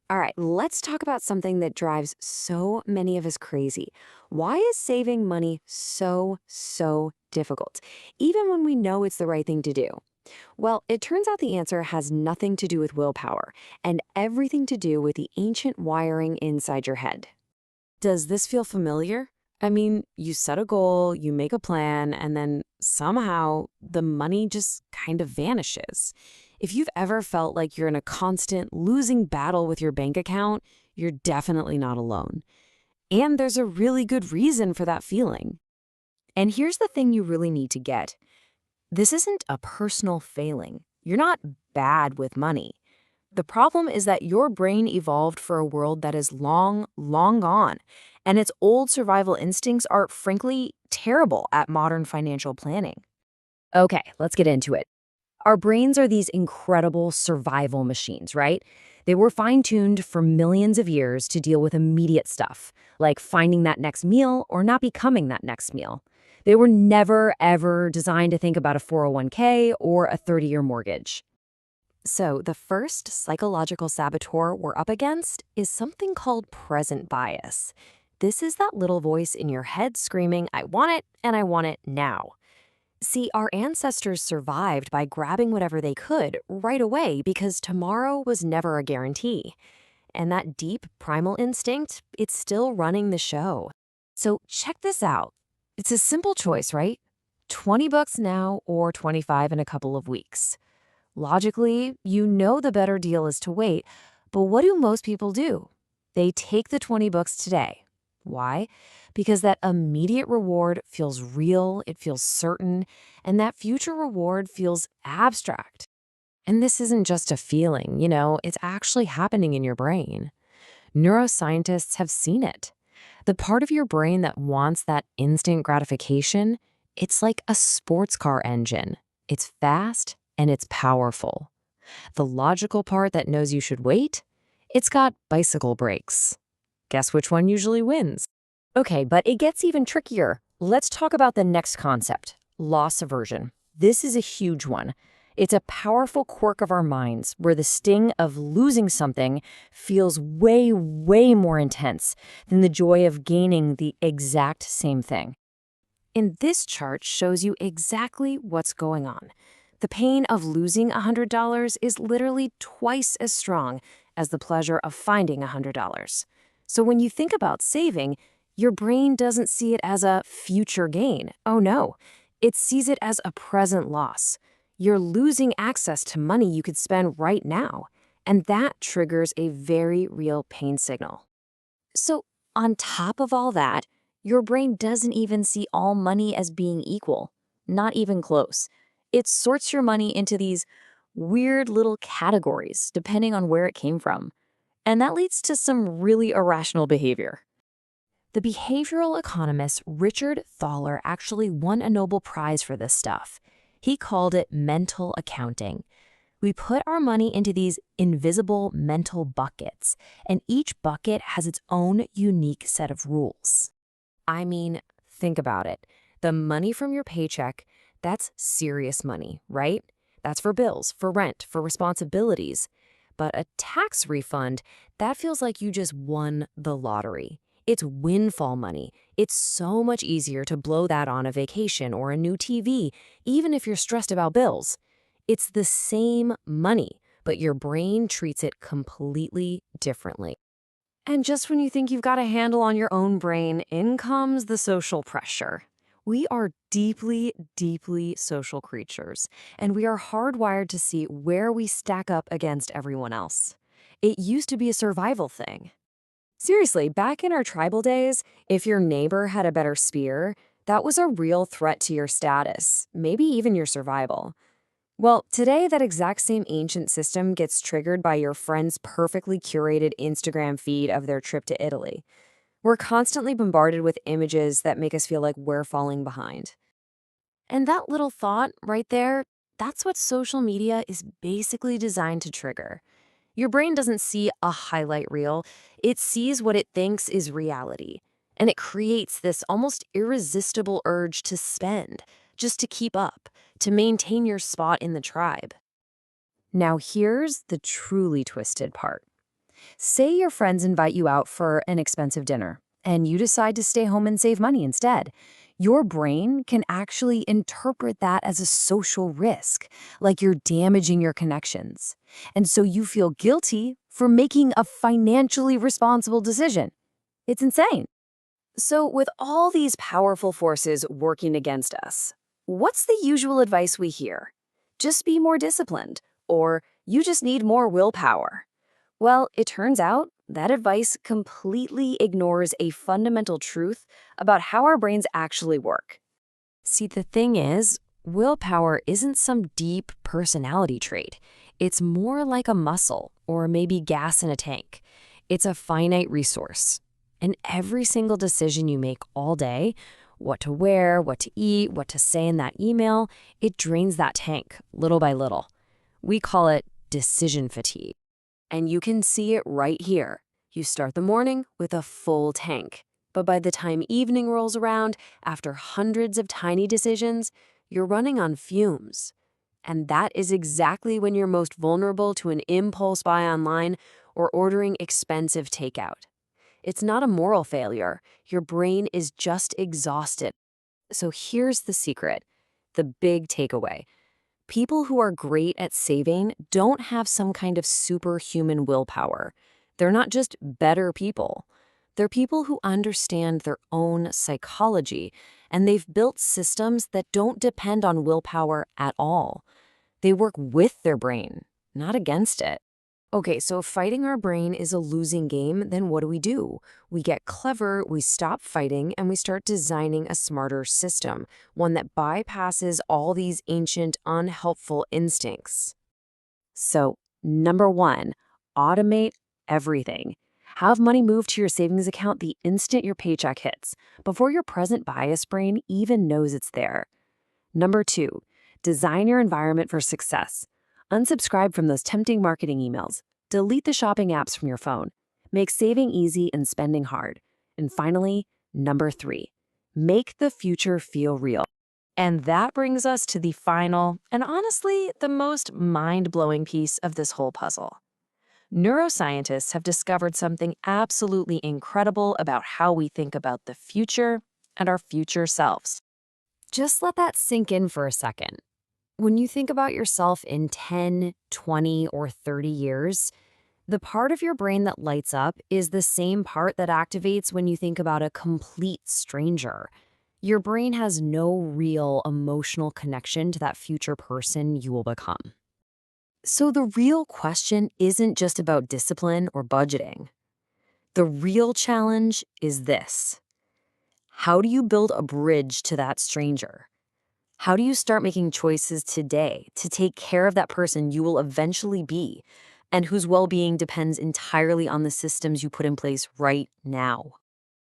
All right, let's talk about something that drives so many of us crazy. Why is saving money so difficult, even when we know it's the right thing to do? Well, it turns out the answer has nothing to do with willpower and everything to do with the ancient wiring inside your head. Does this feel familiar? I mean, you set a goal, you make a plan, and then somehow the money just kind of vanishes. If you've ever felt like you're in a constant losing battle with your bank account, you're definitely not alone. And there's a really good reason for that feeling. And here's the thing you really need to get. This isn't a personal failing. You're not bad with money. The problem is that your brain evolved for a world that is long gone, and its old survival instincts are, frankly, terrible at modern financial planning. Okay, let's get into it. Our brains are these incredible survival machines, right? They were fine-tuned for millions of years to deal with immediate stuff, like finding that next meal or not becoming that next meal. They were never, ever designed to think about a 401k or a 30-year mortgage. So, the first psychological saboteur we're up against is something called present bias. This is that little voice in your head screaming, I want it and I want it now. See, our ancestors survived by grabbing whatever they could right away because tomorrow was never a guarantee. And that deep primal instinct, it's still running the show. So check this out. It's a simple choice, right? 20 bucks now or 25 in a couple of weeks. Logically, you know the better deal is to wait, but what do most people do? They take the 20 bucks today. Why? Because that immediate reward feels real, it feels certain, and that future reward feels abstract. And this isn't just a feeling, it's actually happening in your brain. Neuroscientists have seen it. The part of your brain that wants that instant gratification, it's like a sports car engine. It's fast and it's powerful. The logical part that knows you should wait, it's got bicycle brakes. Guess which one usually wins? Okay, but it gets even trickier. Let's talk about the next concept, loss aversion. This is a huge one. It's a powerful quirk of our minds where the sting of losing something feels way more intense than the joy of gaining the exact same thing. And this chart shows you exactly what's going on. The pain of losing $100 is literally twice as strong as the pleasure of finding $100. So when you think about saving, your brain doesn't see it as a future gain. Oh no, it sees it as a present loss. You're losing access to money you could spend right now, and that triggers a very real pain signal. So on top of all that, your brain doesn't even see all money as being equal, not even close. It sorts your money into these weird little categories depending on where it came from. And that leads to some really irrational behavior. The behavioral economist Richard Thaler actually won a Nobel Prize for this stuff. He called it mental accounting. We put our money into these invisible mental buckets, and each bucket has its own unique set of rules. I mean, think about it. The money from your paycheck, that's serious money, right? That's for bills, for rent, for responsibilities. But a tax refund, that feels like you just won the lottery. It's windfall money. It's so much easier to blow that on a vacation or a new TV, even if you're stressed about bills. It's the same money, but your brain treats it completely differently. And just when you think you've got a handle on your own brain, in comes the social pressure. We are deeply social creatures, and we are hardwired to see where we stack up against everyone else. It used to be a survival thing. Seriously, back in our tribal days, if your neighbor had a better spear, that was a real threat to your status, maybe even your survival. Well, today that exact same ancient system gets triggered by your friend's perfectly curated Instagram feed of their trip to Italy. We're constantly bombarded with images that make us feel like we're falling behind. And that little thought right there, that's what social media is basically designed to trigger. Your brain doesn't see a highlight reel, it sees what it thinks is reality. And it creates this almost irresistible urge to spend, just to keep up, to maintain your spot in the tribe. Now here's the truly twisted part. Say your friends invite you out for an expensive dinner, and you decide to stay home and save money instead. Your brain can actually interpret that as a social risk, like you're damaging your connections. And so you feel guilty for making a financially responsible decision. It's insane. So, with all these powerful forces working against us, what's the usual advice we hear? Just be more disciplined, or you just need more willpower. Well, it turns out that advice completely ignores a fundamental truth about how our brains actually work. See, the thing is, willpower isn't some deep personality trait. It's more like a muscle or maybe gas in a tank. It's a finite resource. And every single decision you make all day, what to wear, what to eat, what to say in that email, it drains that tank little by little. We call it decision fatigue. And you can see it right here. You start the morning with a full tank. But by the time evening rolls around, after hundreds of tiny decisions, you're running on fumes. And that is exactly when you're most vulnerable to an impulse buy online or ordering expensive takeout. It's not a moral failure. Your brain is just exhausted. So here's the secret, the big takeaway. People who are great at saving don't have some kind of superhuman willpower. They're not just better people. They're people who understand their own psychology, and they've built systems that don't depend on willpower at all. They work with their brain, not against it. Okay, so if fighting our brain is a losing game, then what do? We get clever, we stop fighting, and we start designing a smarter system, one that bypasses all these ancient, unhelpful instincts. So, number one, automate everything. Have money move to your savings account the instant your paycheck hits, before your present bias brain even knows it's there. Number two, design your environment for success. Unsubscribe from those tempting marketing emails. Delete the shopping apps from your phone. Make saving easy and spending hard. And finally, number three, make the future feel real. And that brings us to the final, and honestly, the most mind-blowing piece of this whole puzzle. Neuroscientists have discovered something absolutely incredible about how we think about the future and our future selves. Just let that sink in for a second. When you think about yourself in 10, 20, or 30 years, the part of your brain that lights up is the same part that activates when you think about a complete stranger. Your brain has no real emotional connection to that future person you will become. So the real question isn't just about discipline or budgeting. The real challenge is this. How do you build a bridge to that stranger? How do you start making choices today to take care of that person you will eventually be and whose well-being depends entirely on the systems you put in place right now?